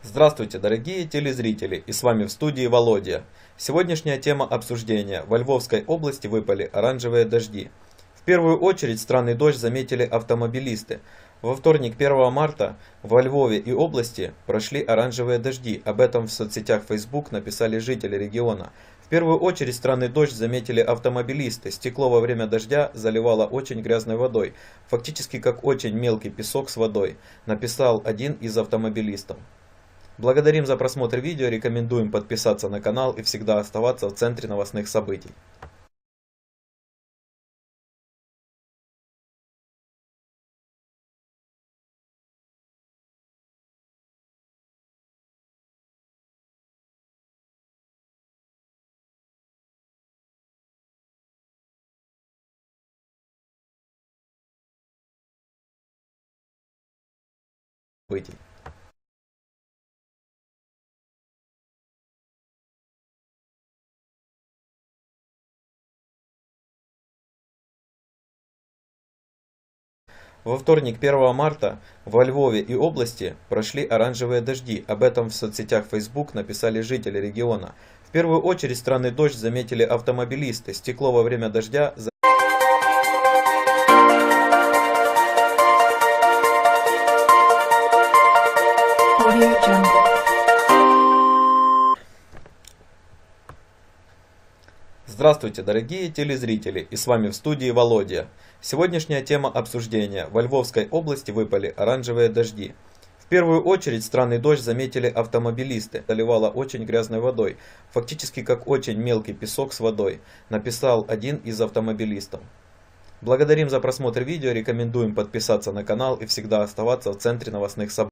Здравствуйте, дорогие телезрители, и с вами в студии Володя. Сегодняшняя тема обсуждения: во Львовской области выпали оранжевые дожди. В первую очередь странный дождь заметили автомобилисты. Во вторник, 1 марта, во Львове и области прошли оранжевые дожди. Об этом в соцсетях Facebook написали жители региона. В первую очередь странный дождь заметили автомобилисты. Стекло во время дождя заливало очень грязной водой, фактически как очень мелкий песок с водой, написал один из автомобилистов. Благодарим за просмотр видео, рекомендуем подписаться на канал и всегда оставаться в центре новостных событий. Во вторник, 1 марта, во Львове и области прошли оранжевые дожди. Об этом в соцсетях Facebook написали жители региона. В первую очередь странный дождь заметили автомобилисты. Стекло во время дождя Здравствуйте, дорогие телезрители, и с вами в студии Володя. Сегодняшняя тема обсуждения: во Львовской области выпали оранжевые дожди. В первую очередь странный дождь заметили автомобилисты. Заливало очень грязной водой, фактически как очень мелкий песок с водой, написал один из автомобилистов. Благодарим за просмотр видео, рекомендуем подписаться на канал и всегда оставаться в центре новостных событий.